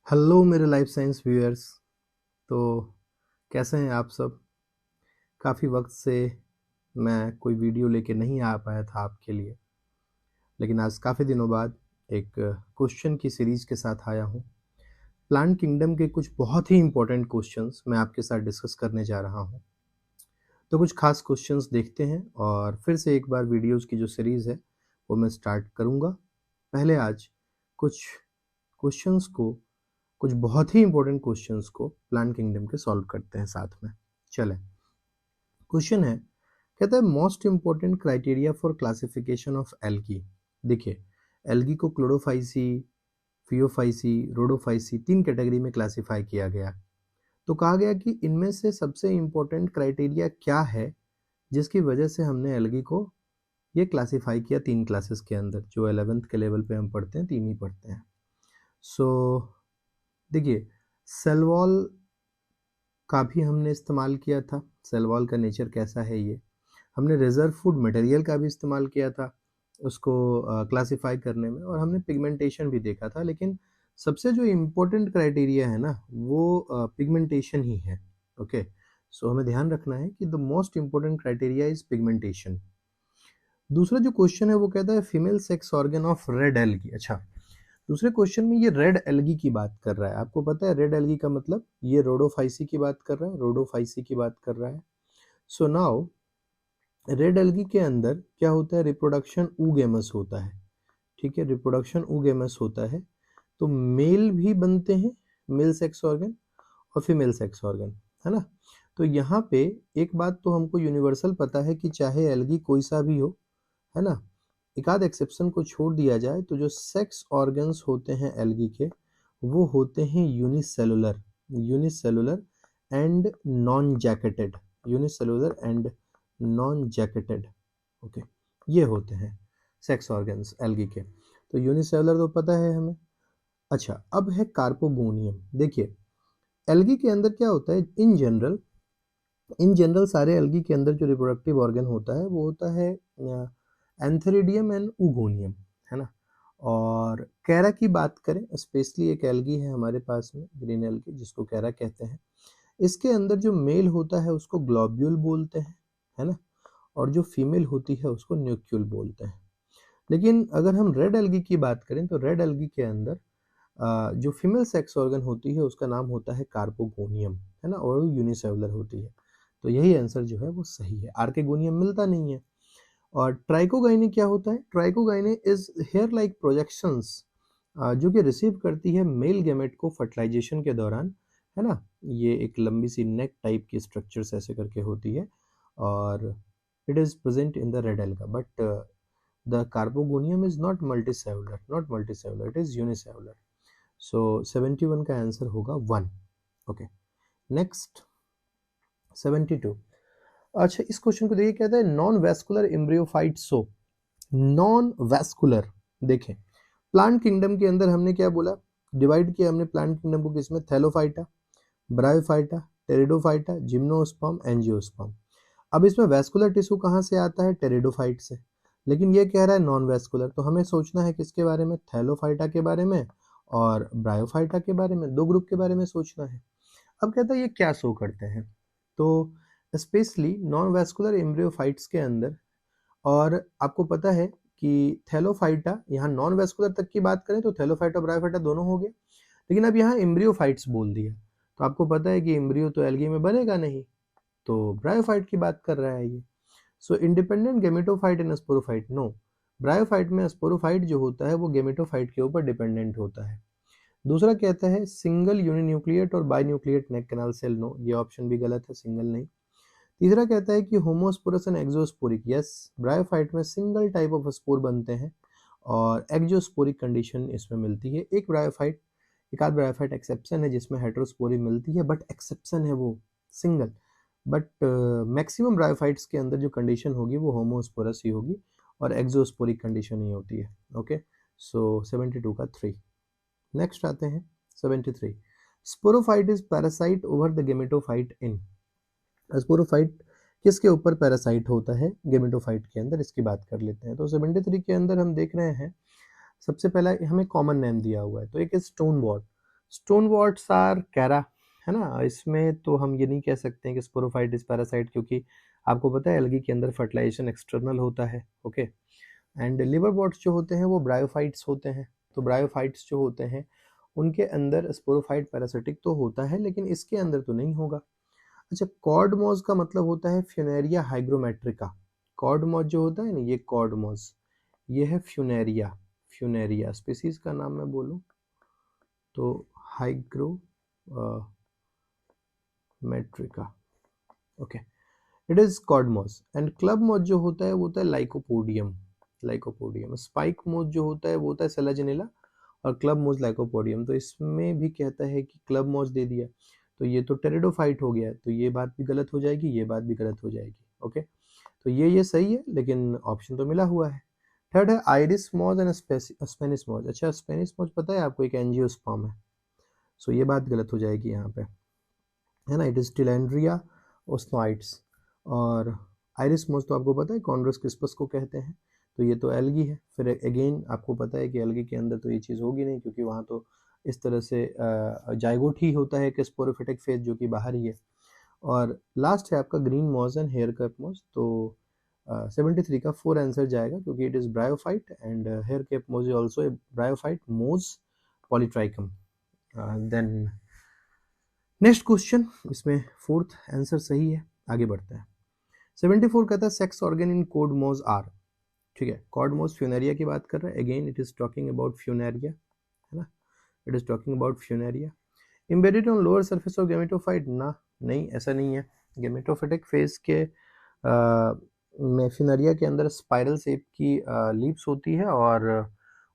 Hello मेरे life science viewers. तो कैसे हैं आप सब? काफ़ी वक्त से मैं कोई वीडियो लेके नहीं आ पाया था आपके लिए, लेकिन आज काफ़ी दिनों बाद एक क्वेश्चन की सीरीज के साथ आया हूँ। प्लांट किंगडम के कुछ बहुत ही इंपॉर्टेंट क्वेश्चंस मैं आपके साथ डिस्कस करने जा रहा हूँ। तो कुछ खास क्वेश्चंस देखते हैं और फिर से एक बार वीडियोस की जो सीरीज़ है वो मैं स्टार्ट करूँगा। पहले आज कुछ क्वेश्चंस को, कुछ बहुत ही इंपॉर्टेंट क्वेश्चंस को प्लांट किंगडम के सॉल्व करते हैं साथ में। चलें। क्वेश्चन है, कहता है most important criteria for classification of algae. देखिए, एल्गी को क्लोरोफाइसी, फियोफाइसी, रोडोफाइसी 3 कैटेगरी में क्लासिफाई किया गया। तो कहा गया कि इनमें से सबसे इंपॉर्टेंट क्राइटेरिया क्या है जिसकी वजह से हमने एल्गी को ये क्लासिफाई किया 3 क्लासेस के अंदर। जो 11th के लेवल पे हम पढ़ते हैं 3 ही पढ़ते हैं। सो देखिए, सेल वॉल का भी हमने इस्तेमाल किया था। सेल वॉल का नेचर कैसा है ये हमने रिजर्व फूड मटेरियल का भी इस्तेमाल किया था उसको क्लासिफाई करने में, और हमने पिगमेंटेशन भी देखा था। लेकिन सबसे जो इम्पोर्टेंट क्राइटेरिया है ना वो पिगमेंटेशन ही है। ओके, सो हमें ध्यान रखना है कि the most important criteria is pigmentation. दूसरा जो क्वेश्चन है वो कहता है female sex organ of red algae. अच्छा, दूसरे क्वेश्चन में ये रेड एल्गी की बात कर रहा है। आपको पता है रेड एल्गी का मतलब, ये रोडोफाइसी की बात कर रहा है, रोडोफाइसी की बात कर रहा है। सो नाउ रेड एल्गी के अंदर क्या होता है, रिप्रोडक्शन ऊगेमस होता है। ठीक है, रिप्रोडक्शन ऊगेमस होता है। तो मेल भी बनते हैं, मेल सेक्स ऑर्गन और फीमेल सेक्स ऑर्गन, है ना। तो यहाँ पे एक बात तो हमको यूनिवर्सल पता है कि चाहे एल्गी कोई सा भी हो, है ना, एक आध एक्सेप्शन को छोड़ दिया जाए तो जो सेक्स ऑर्गन्स होते हैं एल्गी के वो होते हैं unicellular, unicellular and non jacketed, unicellular and non jacketed. Okay, ये होते हैं सेक्स ऑर्गन्स एल्गी के। तो यूनिसेलुलर तो पता है हमें। अच्छा, अब है कार्पोगोनियम। देखिए, एल्गी के अंदर क्या होता है, इन जनरल सारे एल्गी के अंदर जो रिप्रोडक्टिव ऑर्गन होता है वो होता है एंथेरिडियम एंड उगोनियम, है ना। और कैरा की बात करें, स्पेशली एक एल्गी है हमारे पास में, ग्रीन एल्गी, जिसको कैरा कहते हैं। इसके अंदर जो मेल होता है उसको ग्लोब्यूल बोलते हैं, है ना, और जो फीमेल होती है उसको न्यूक्यूल बोलते हैं। लेकिन अगर हम रेड एल्गी की बात करें तो रेड एल्गी के अंदर जो फीमेल सेक्स ऑर्गन होती है उसका नाम होता है कार्पोगोनियम, है ना, और यूनिसेलुलर होती है। तो यही आंसर जो है वो सही है, आर्केगोनियम मिलता नहीं है। और ट्राइकोगाइने क्या होता है, ट्राइकोगाइने इज हेयर लाइक प्रोजेक्शंस जो कि रिसीव करती है मेल गैमेट को फर्टिलाइजेशन के दौरान, है ना। ये एक लंबी सी नेक टाइप की स्ट्रक्चर्स ऐसे करके होती है, और it is present in the red alga, but the carpogonium is not multicellular, it is unicellular. So 71 का आंसर होगा 1। Okay, next 72। अच्छा, इस क्वेश्चन को देखिए, कहता है non vascular embryophyte. So non vascular, देखें प्लांट किंगडम के अंदर हमने क्या बोला, डिवाइड किया हमने प्लांट किंगडम को किसमें, Thallophyta, bryophyta, pteridophyta, gymnosperm, angiosperm. अब इसमें वेस्कुलर टिश्यू कहाँ से आता है, टेरिडोफाइट से। लेकिन ये कह रहा है नॉन वेस्कुलर, तो हमें सोचना है किसके बारे में, थैलोफाइटा के बारे में और ब्रायोफाइटा के बारे में, दो ग्रुप के बारे में सोचना है। अब कहता है ये क्या शो करते हैं, तो स्पेशली नॉन वेस्कुलर एम्ब्रियोफाइट्स के अंदर, और आपको पता है कि थैलोफाइटा, यहाँ नॉन वेस्कुलर तक की बात करें तो थैलोफाइटा ब्रायोफाइटा दोनों हो गए, लेकिन अब यहाँ एम्ब्रियोफाइट्स बोल दिया तो आपको पता है कि एम्ब्रियो तो एल्गी में बनेगा नहीं, तो ब्रायोफाइट की बात कर रहा है ये। So independent gametophyte and sporophyte, no, bryophyte में स्पोरोफाइट जो होता है वो गेमेटोफाइट के ऊपर डिपेंडेंट होता है। दूसरा कहता है सिंगल यूनिन्यूक्लिएट और बाइन्यूक्लिएट नेक कैनाल सेल, नो, ये ऑप्शन भी गलत है, सिंगल नहीं। तीसरा कहता है कि होमोस्पोरस एंड एक्सोस्पोरिक, यस, ब्रायोफाइट में सिंगल टाइप ऑफ स्पोर बनते हैं और एक्सोस्पोरिक कंडीशन इसमें मिलती है। एक ब्रायोफाइट, एक आध ब्रायोफाइट एक्सेप्शन है जिसमें हेटेरोस्पोरी मिलती है, बट एक्सेप्शन है वो, सिंगल। बट मैक्सिमम ब्रायोफाइट्स के अंदर जो कंडीशन होगी वो होमोस्पोरस ही होगी और एक्सोस्पोरिक कंडीशन ही होती है। ओके, सो 72 का 3। नेक्स्ट आते हैं 73। Sporophyte is parasite over the gametophyte in. Sporophyte किसके ऊपर पैरासाइट होता है गेमेटोफाइट के अंदर, इसकी बात कर लेते हैं। तो 73 के अंदर हम देख रहे हैं, सबसे पहला हमें कॉमन नेम दिया हुआ है, तो एक stonewort. Stoneworts are chara, है ना। इसमें तो हम ये नहीं कह सकते हैं कि स्पोरोफाइट इज पैरासाइट, क्योंकि आपको पता है एल्गी के अंदर फर्टिलाइजेशन एक्सटर्नल होता है, ओके। एंड लिवर वॉट्स जो होते हैं वो ब्रायोफाइट्स होते हैं। तो ब्रायोफाइट्स जो होते हैं उनके अंदर स्पोरोफाइट पैरासिटिक तो होता है, लेकिन इसके अंदर तो नहीं होगा। अच्छा, कॉर्डमोस का मतलब होता है फ्यूनेरिया हाइग्रोमेट्रिका। कॉर्डमोस जो होता है ना, ये कॉर्डमोस, ये है फ्यूनेरिया। फ्यूनेरिया स्पीसीज का नाम मैं बोलूं तो hygrometrica, okay. It is cord moss. And club moss जो होता है वो होता है लाइकोपोडियम। लाइकोपोडियम। स्पाइक मोस जो होता है वो होता है सेलाजिनेला, और क्लब मोस लाइकोपोडियम। तो इसमें भी कहता है कि क्लब मोस दे दिया, तो ये तो टेरिडोफाइट हो गया, तो ये बात भी गलत हो जाएगी, ये बात भी गलत हो जाएगी, ओके। तो ये सही है, लेकिन ऑप्शन तो मिला हुआ है। थर्ड है iris Moj and Spanish Moj. अच्छा, स्पेनिश मॉज पता है आपको, एक एंजियोस्पर्म है, सो ये बात गलत हो जाएगी यहाँ पे, है ना। It is tillandsia usneoides. और आइरिस मॉज तो आपको पता है कॉन्ड्रोस क्रिस्पस को कहते हैं, तो ये तो एल्गी है। फिर अगेन आपको पता है कि एल्गी के अंदर तो ये चीज़ होगी नहीं, क्योंकि वहाँ तो इस तरह से जाइगोट ही होता है कि स्पोरोफिटिक फेज जो कि बाहर ही है। और लास्ट है आपका green moss and hair cap moss. तो 73 का 4 आंसर जाएगा, क्योंकि it is bryophyte and hair cap moss is also a bryophyte moss polytrichum. Then next question, इसमें फोर्थ आंसर सही है, आगे बढ़ते हैं। 74 कहता है sex organ in cord moss are. ठीक है, कॉडमोस फ्यूनेरिया की बात कर रहा है। Again it is talking about funaria, है ना। It is talking about Funaria. Embedded on lower surface of gametophyte, ना, नहीं, ऐसा नहीं है। गेमेटोफिटिक फेज के में फ्यूनेरिया के अंदर स्पाइरल शेप की लीव्स होती है, और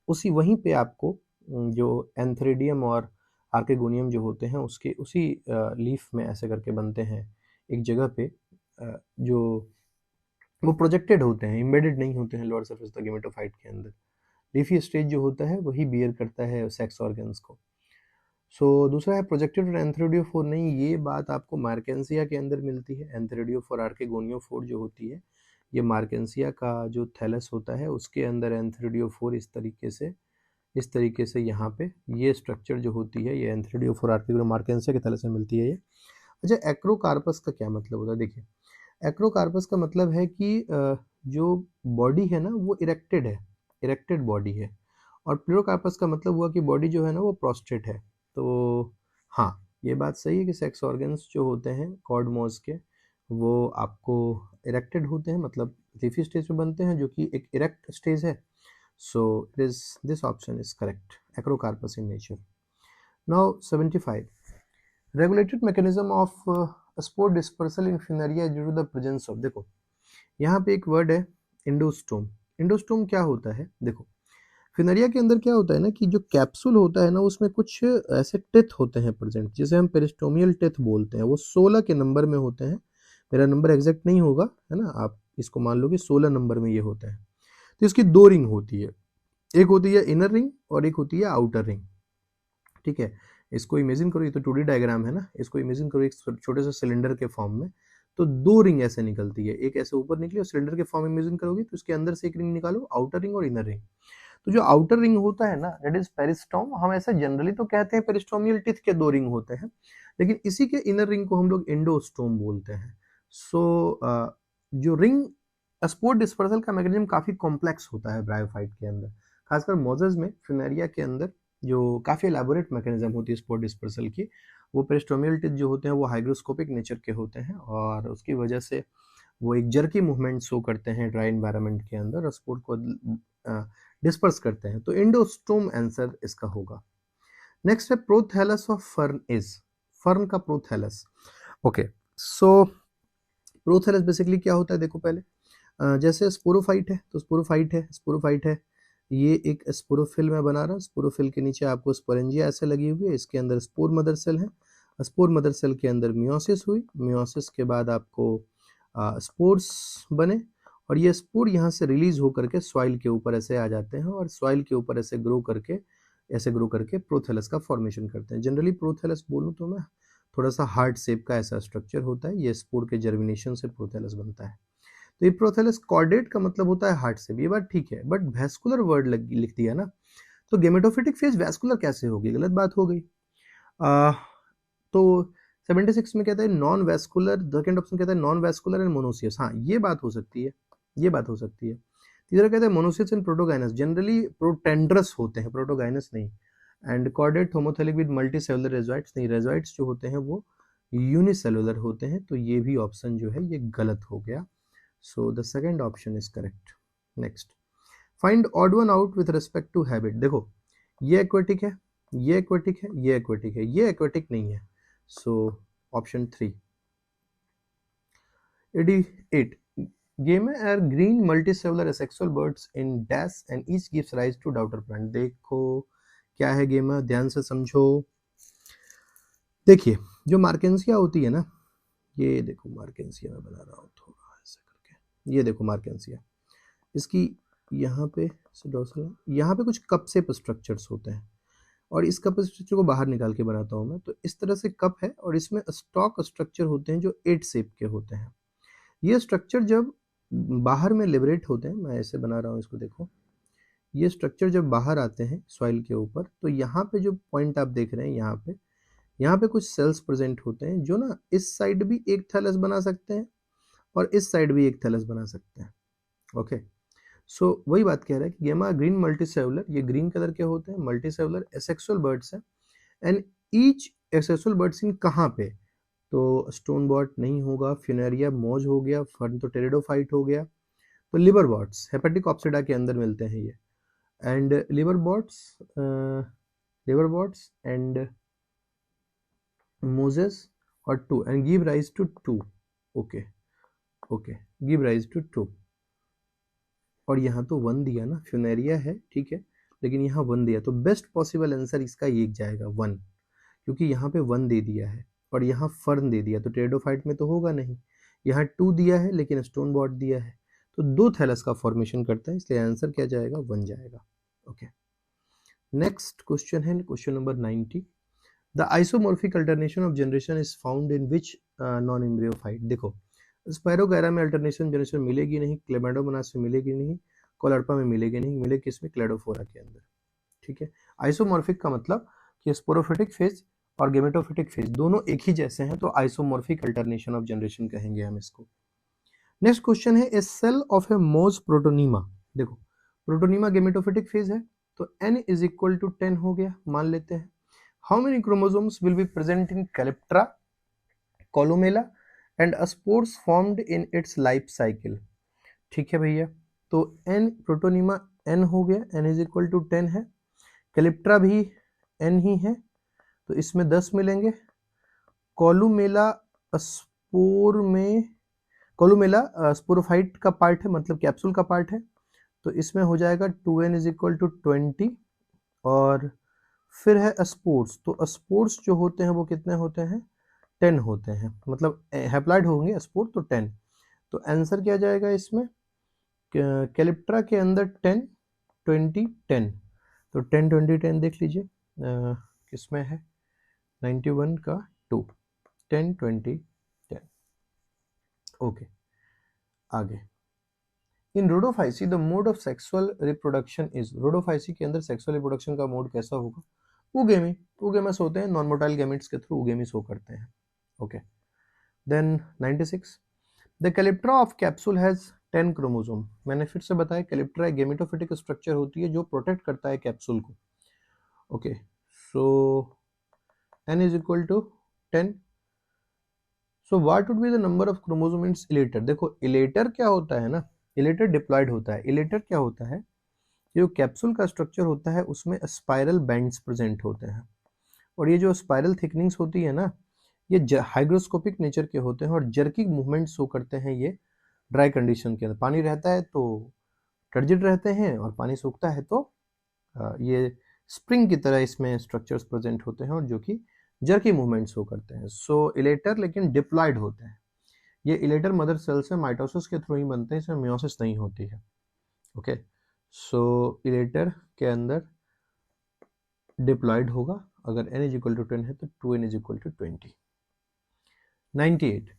उसी वहीं पे आपको जो एंथ्रेडियम और आर्केगोनियम जो होते हैं उसके उसी लीफ में ऐसे करके बनते हैं एक जगह पे, जो वो प्रोजेक्टेड होते हैं, इम्बेडेड नहीं होते हैं लोअर सरफेस द गेमेटोफाइट के अंदर। लीफी स्टेज जो होता है वही बियर करता है सेक्स ऑर्गन्स को। दूसरा है प्रोजेक्टेड और एंथ्रेडियोफोर, नहीं, ये बात आपको मार्केंसिया के अंदर मिलती है। एंथ्रेडियोफोर आर्केगोनियोफोर जो होती है, ये मार्केंसिया का जो थैलस होता है उसके अंदर एंथ्रेडियोफोर इस तरीके से यहाँ पे ये स्ट्रक्चर जो होती है, ये एंथ्रेडियोफोर आर्केगोनियो मार्केंसिया के थैलस में मिलती है ये। अच्छा, एक्रोकार्पस का क्या मतलब होता है? देखिए, एक्रोकार्पस का मतलब है कि जो बॉडी है ना वो इरेक्टेड है, इरेक्टेड बॉडी है। और प्लेरोकार्पस का मतलब हुआ कि बॉडी जो है ना वो प्रोस्ट्रेट है। तो हाँ, ये बात सही है कि सेक्स ऑर्गन्स जो होते हैं कॉर्डमोस के, वो आपको इरेक्टेड होते हैं, मतलब लीफी स्टेज में बनते हैं, जो कि एक इरेक्ट स्टेज है। So it is this option is correct, acrocarpous in nature. Now 75, regulated mechanism of spore dispersal in funaria due to the presence of, देखो यहाँ पे एक वर्ड है इंडोस्टोम। इंडोस्टोम क्या होता है? देखो, फिनरिया के अंदर क्या होता है ना कि जो कैप्सूल होता है ना उसमें कुछ ऐसे टेथ होते हैं प्रेजेंट, जिसे हम पेरिस्टोमियल टेथ बोलते हैं। वो 16 के नंबर में होते हैं, मेरा नंबर एग्जैक्ट नहीं होगा, है ना, आप इसको मान लो कि 16 नंबर में ये होता है। तो इसकी दो रिंग होती है, एक होती है इनर रिंग और एक होती है आउटर रिंग। ठीक है, इसको इमेजिन करो, ये तो 2D डायग्राम है ना, इसको इमेजिन करो एक छोटे से सिलेंडर के फॉर्म में। तो दो रिंग ऐसे निकलती है, एक ऐसे ऊपर निकली और सिलेंडर के फॉर्म में इमेजिन करोगे तो इसके अंदर से एक रिंग निकालो, आउटर रिंग और इनर रिंग। तो जो आउटर रिंग होता है ना, दैट इज पेरिस्टोम। हम ऐसे जनरली तो कहते हैं पेरिस्टोमियल टिथ के दो रिंग होते हैं, लेकिन इसी के इनर रिंग को हम लोग एंडोस्टोम बोलते हैं। जो रिंग स्पोर डिस्पर्सल का मैकेनिज्म काफी कॉम्प्लेक्स होता है ब्रायोफाइट के अंदर, खासकर मोजेस में, फिनेरिया के अंदर जो काफी एलैबोरेट मैकेनिज्म होती है स्पोर डिस्पर्सल की। वो पेरिस्टोमियल टिथ जो होते हैं वो हाइग्रोस्कोपिक नेचर के होते हैं, और उसकी वजह से वो एक जर्की मूवमेंट शो करते हैं ड्राई एनवायरनमेंट के अंदर, और स्पोर्ट को डिस्पर्स करते हैं। तो एंडोस्टोम आंसर इसका होगा। नेक्स्ट है prothallus of fern is, fern का प्रोथैलस। ओके, सो प्रोथैलस बेसिकली क्या होता है? देखो पहले, जैसे स्पोरोफाइट है तो स्पोरोफाइट है, ये एक स्पोरोफिल में बना रहा है। स्पोरोफिल के नीचे आपको स्पोरेंजिया ऐसे लगी हुई है, इसके अंदर स्पोर मदर सेल है। स्पोर मदर सेल के अंदर मियोसिस हुई, मियोसिस के बाद आपको स्पोर्स बने, और ये स्पोर यहाँ से रिलीज होकर के सॉइल के ऊपर ऐसे आ जाते हैं, और सॉइल के ऊपर ऐसे ग्रो करके प्रोथैलस का फॉर्मेशन करते हैं। जनरली प्रोथैलस बोलूँ तो मैं, थोड़ा सा हार्ट शेप का ऐसा स्ट्रक्चर होता है, ये स्पोर के जर्मिनेशन से प्रोथैलस बनता है। तो ये प्रोथैलस कॉर्डेट का मतलब होता है हार्ट शेप, ये बात ठीक है, बट वैस्कुलर वर्ड लिख दिया ना, तो गेमेटोफिटिक फेज वैस्कुलर कैसे होगी? गलत बात हो गई। तो 76 में कहता है नॉन वैस्कुलर, सेकंड ऑप्शन कहता है नॉन वैस्कुलर एंड मोनोसियस। हाँ, ये बात हो सकती है, ये बात हो सकती है। तीसरा कहता है monoecious and protogynous, generally protandrous होते हैं, प्रोटोगाइनस नहीं। And cordate homothallic with multi cellular rhizoids, नहीं, रेजोइट्स जो होते हैं वो यूनिसेलुलर होते हैं, तो ये भी ऑप्शन जो है ये गलत हो गया। So the second option is correct. Next, find odd one out with respect to habit. देखो, ये एक्वेटिक है, ये एक्वेटिक है, ये एक्वेटिक है, ये एक्वेटिक नहीं है। So option 3। 88, gemma are green multicellular asexual buds in dash and each gives rise to daughter plant. देखो क्या है गेमा, ध्यान से समझो। देखिए, जो मार्केंसिया होती है ना, ये देखो मार्केंसिया मैं बना रहा हूँ थोड़ा ऐसे करके, ये देखो मार्केंसिया, इसकी यहाँ पे डोर्सल, यहाँ पे कुछ कप शेप स्ट्रक्चर्स होते हैं, और इस कप स्ट्रक्चर को बाहर निकाल के बनाता हूँ मैं, तो इस तरह से कप है और इसमें स्टॉक स्ट्रक्चर होते हैं जो 8 शेप के होते हैं। ये स्ट्रक्चर जब बाहर में लिबरेट होते हैं, मैं ऐसे बना रहा हूँ इसको, देखो ये स्ट्रक्चर जब बाहर आते हैं सॉइल के ऊपर, तो यहाँ पे जो पॉइंट आप देख रहे हैं, यहाँ पे कुछ सेल्स प्रेजेंट होते हैं जो ना इस साइड भी एक थैलस बना सकते हैं और इस साइड भी एक थैलस बना सकते हैं। ओके, सो वही बात कह रहा है कि गेमा ग्रीन मल्टीसेलुलर, ये ग्रीन कलर के होते हैं, मल्टीसेलुलर एसेक्सुअल बर्ड्स हैं। एंड ईच एसेक्सुअल बर्ड्स इन कहाँ पे, तो स्टोन बॉट नहीं होगा, फ्यूनेरिया मॉज हो गया, फर्न तो टेरिडोफाइट हो गया, तो लिवर बॉट्स हेपेटिक ऑप्सिडा के अंदर मिलते हैं ये। And liverworts and mosses और 2 and give rise to 2। Okay okay, give rise to 2, और यहाँ तो 1 दिया ना, फ्यूनेरिया है ठीक है, लेकिन यहाँ 1 दिया, तो बेस्ट पॉसिबल आंसर इसका ये जाएगा 1, क्योंकि यहाँ पे 1 दे दिया है और यहाँ फर्न दे दिया, तो टेरिडोफाइट में तो होगा नहीं। यहाँ 2 दिया है लेकिन स्टोन बॉट दिया है, तो 2 थैलस का फॉर्मेशन करता है, इसलिए आंसर क्या जाएगा, 1 जाएगा। ओके, नेक्स्ट क्वेश्चन है question number 90। The isomorphic alternation of generation is found in which non embryophyte. देखो, स्पायरोगैरा में अल्टरनेशन जनरेशन मिलेगी नहीं, क्लेमाइडोमोनास में मिलेगी नहीं, कोलर्पा में मिलेगी नहीं, मिले किसमें, क्लेडोफोरा के अंदर। ठीक है, आइसोमॉर्फिक का मतलब कि स्पोरोफिटिक फेज और गेमेटोफिटिक फेज दोनों एक ही जैसे हैं, तो आइसोमॉर्फिक अल्टरनेशन ऑफ जनरेशन कहेंगे हम इसको। नेक्स्ट क्वेश्चन है, ए सेल ऑफ ए मोज प्रोटोनीमा। देखो, प्रोटोनीमा गेमेटोफिटिक फेज है, तो n इज इक्वल टू 10 हो गया, मान लेते हैं। How many chromosomes will be present in calyptra, columella and spores formed in its life cycle. ठीक है भैया, तो n प्रोटोनीमा n हो गया, n इज इक्वल टू 10 है, कैलिप्ट्रा भी n ही है, तो इसमें 10 मिलेंगे। कोलुमेला स्पोर में, कोलुमेला स्पोरोफाइट का पार्ट है, मतलब कैप्सूल का पार्ट है, तो इसमें हो जाएगा 2n इज इक्वल टू 20। और फिर है स्पोर्स, तो स्पोर्स जो होते हैं वो कितने होते हैं, 10 होते हैं, मतलब हैप्लॉइड होंगे स्पोर, तो 10। तो आंसर क्या जाएगा इसमें, कैलिप्ट्रा के अंदर 10 20 10, तो 10 20 10 देख लीजिए, किसमें है, 91 का 2, 10 20 10। ओके, आगे। In rhodophyceae the mode of sexual reproduction is, rhodophyceae के अंदर सेक्सुअल रिप्रोडक्शन का मोड कैसा होगा, उगेमी, उगेमस होते हैं, नॉन मोटाइल गैमेट्स के थ्रू उगेमी शो करते हैं। Okay, then 96, the calyptra of capsule has 10 chromosome. मैंने फिर से बताया, कैलिप्ट्रा एक गेमेटोफिटिक स्ट्रक्चर होती है जो प्रोटेक्ट करता है कैप्सूल को। Okay, so n is equal to 10। So what would be the number of chromosome in elater. देखो, इलेटर क्या होता है ना, इलेटर डिप्लॉयड होता है। इलेटर क्या होता है, जो कैप्सूल का स्ट्रक्चर होता है उसमें स्पाइरल बैंड्स प्रेजेंट होते हैं, और ये जो स्पाइरल थिकनिंग्स होती है ना, ये हाइग्रोस्कोपिक नेचर के होते हैं और जर्की मूवमेंट शो करते हैं। ये ड्राई कंडीशन के अंदर पानी रहता है तो टर्जिड रहते हैं, और पानी सूखता है तो ये स्प्रिंग की तरह इसमें स्ट्रक्चर्स प्रेजेंट होते हैं, और जो कि जर्की मूवमेंट शो करते हैं। सो इलेटर लेकिन डिप्लॉयड होते हैं। ये इलेटर मदर सेल से माइटोसिस के थ्रू ही बनते हैं, इसमें मियोसिस नहीं होती है। ओके, सो इलेटर के अंदर डिप्लॉयड होगा, अगर n इज इक्वल टू 10 है तो 2n इज इक्वल टू 20। 98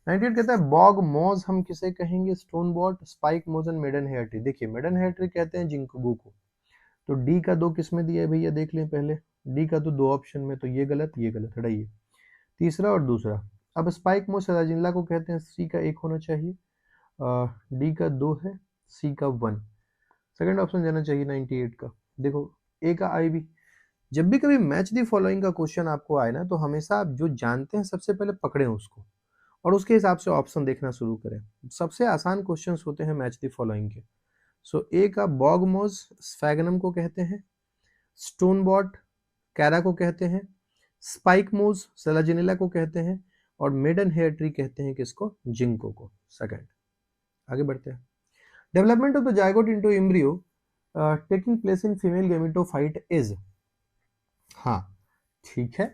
कहता है बॉग मॉज हम किसे कहेंगे, स्टोन बॉट, स्पाइक मोज एंड मेडन हेयर ट्री। देखिए, मेडन हेयर ट्री कहते हैं जिंकबू को। तो डी का 2 किस में दिया है भैया, देख लें पहले, डी का तो 2 ऑप्शन में, तो ये गलत हटाइए। तीसरा और दूसरा। अब स्पाइक मोस सेलाजिनला को कहते हैं, सी का 1 होना चाहिए, डी का 2 है, सी का 1। सेकंड ऑप्शन जाना चाहिए 98 का। देखो ए का आई भी। जब भी कभी मैच दी फॉलोइंग का क्वेश्चन आपको आए ना, तो हमेशा आप जो जानते हैं सबसे पहले पकड़ें उसको और उसके हिसाब से ऑप्शन देखना शुरू करें। सबसे आसान क्वेश्चंस होते हैं मैच दी फॉलोइंग के। सो ए का बॉगमोज स्फैगनम को कहते हैं, स्टोनबॉट कैरा को कहते हैं, स्पाइकमोज सेलाजिनेला को कहते हैं, और मेडन हेयर ट्री कहते हैं किसको, जिंको को। सेकंड, आगे बढ़ते हैं। Development of the zygote into embryo taking place in female gametophyte is. हाँ ठीक है,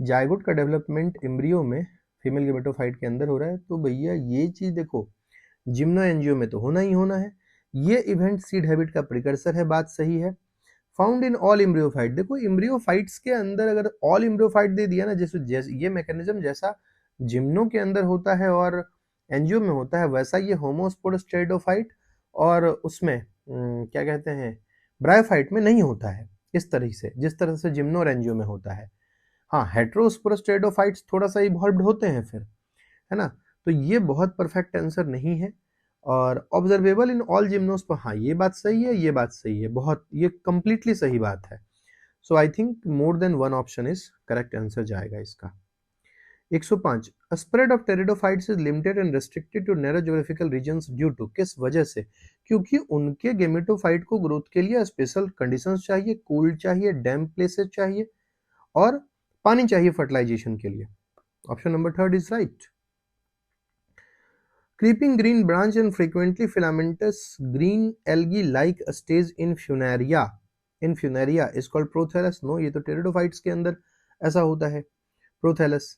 जायगोट का डेवलपमेंट एम्ब्रियो में फीमेल गेमेटोफाइट के अंदर हो रहा है, तो भैया ये चीज देखो जिम्नो एंजियो में तो होना ही होना है। ये इवेंट सीड हैबिट का प्रिकर्सर है, बात सही है। फाउंड इन ऑल एम्ब्रियोफाइट, देखो एम्ब्रियोफाइट्स के अंदर अगर ऑल एम्ब्रियोफाइट दे दिया ना, जैसे ये मैकेनिज्म जैसा जिम्नो के अंदर होता है और एंजियो में होता है, वैसा ये होमोस्पोरोस्टेरोफाइट और उसमें क्या कहते हैं ब्रायोफाइट में नहीं होता है इस तरह से, जिस तरह से जिम्नो और एंजियो में होता है। हाँ, हेट्रोस्पोरोस्टेरोफाइट्स थोड़ा सा इवॉल्व्ड होते हैं फिर, है ना। तो ये बहुत परफेक्ट आंसर नहीं है। और ऑब्जर्वेबल इन ऑल जिम्नोस पर, हाँ ये बात सही है, ये बात सही है, बहुत ये कंप्लीटली सही बात है। So I think more than one option is correct answer जाएगा इसका। 105 spread of pteridophytes is limited and restricted to narrow geographical regions due to, किस वजह से? क्योंकि उनके गेमेटोफाइट को ग्रोथ के लिए स्पेशल कंडीशंस चाहिए, कूल्ड चाहिए, डैम्प प्लेसेस चाहिए और पानी चाहिए फर्टिलाइजेशन के लिए। Option number 3 is right. Creeping green branch and frequently filamentous green algae-like stage in Funaria. In Funaria is called Prothallus. No, ये तो टेरिडोफाइट्स के अंदर ऐसा होता है, प्रोथैलस।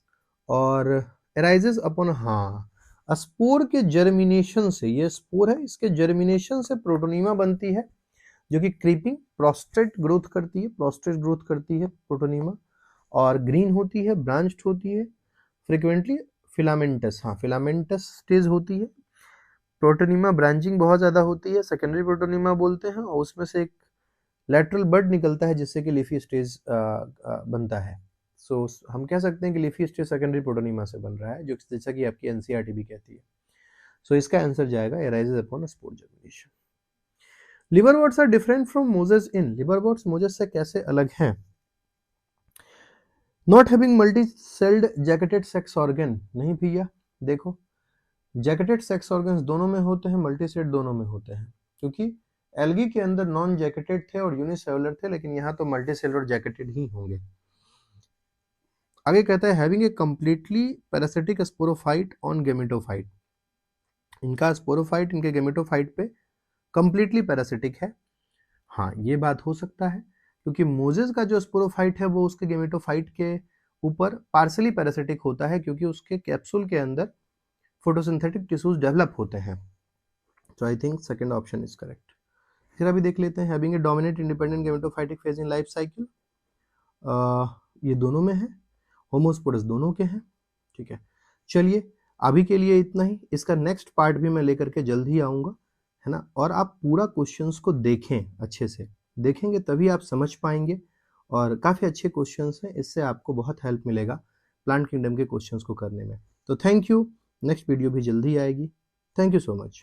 और arises upon, हाँ स्पोर के जर्मिनेशन से, ये स्पोर है, इसके जर्मिनेशन से प्रोटोनीमा बनती है जो कि क्रीपिंग प्रोस्टेट ग्रोथ करती है, प्रोटोनीमा, और ग्रीन होती है, ब्रांच्ड होती है, फ्रिक्वेंटली फिलामेंटस, हाँ फिलामेंटस स्टेज होती है, प्रोटोनीमा ब्रांचिंग बहुत ज़्यादा होती है, सेकेंडरी प्रोटोनीमा बोलते हैं, और उसमें से एक लेटरल बड निकलता है जिससे कि लीफी स्टेज बनता है। सो हम कह सकते हैं कि लीफी स्टेज सेकेंडरी प्रोटोनीमा से बन रहा है, जो जैसा कि आपकी एनसीईआरटी भी कहती है। सो इसका आंसर जाएगा arises upon spore germination. Liverworts are different from mosses in, liverworts mosses से कैसे अलग हैं? Not having multi celled jacketed sex organ, नहीं भैया, देखो जैकेटेड सेक्स ऑर्गन्स दोनों में होते हैं, मल्टीसेट दोनों में होते हैं, क्योंकि एल्गी के अंदर नॉन जैकेटेड थे और यूनिसेलुलर थे, लेकिन यहाँ तो मल्टीसेलुलर जैकेटेड ही होंगे। आगे कहता है having a completely parasitic sporophyte on gametophyte, इनका स्पोरोफाइट इनके गेमेटोफाइट पे कंप्लीटली पैरासिटिक है। हाँ ये बात हो सकता है, क्योंकि मोजेस का जो स्पोरोफाइट है वो उसके गेमेटोफाइट के ऊपर पार्सली पैरासिटिक होता है, क्योंकि उसके कैप्सूल के अंदर फोटोसिंथेटिक टिश्यूज डेवलप होते हैं। तो I think second option is correct. फिर अभी देख लेते हैं having a dominate independent gametophytic phase in life cycle, ये दोनों में है, होमोस्पोरस दोनों के हैं, ठीक है। चलिए अभी के लिए इतना ही, इसका नेक्स्ट पार्ट भी मैं लेकर के जल्द ही आऊँगा, है ना। और आप पूरा क्वेश्चंस को देखें, अच्छे से देखेंगे तभी आप समझ पाएंगे, और काफ़ी अच्छे क्वेश्चंस हैं, इससे आपको बहुत हेल्प मिलेगा प्लांट किंगडम के क्वेश्चंस को करने में। तो थैंक यू, नेक्स्ट वीडियो भी जल्दी आएगी। Thank you so much.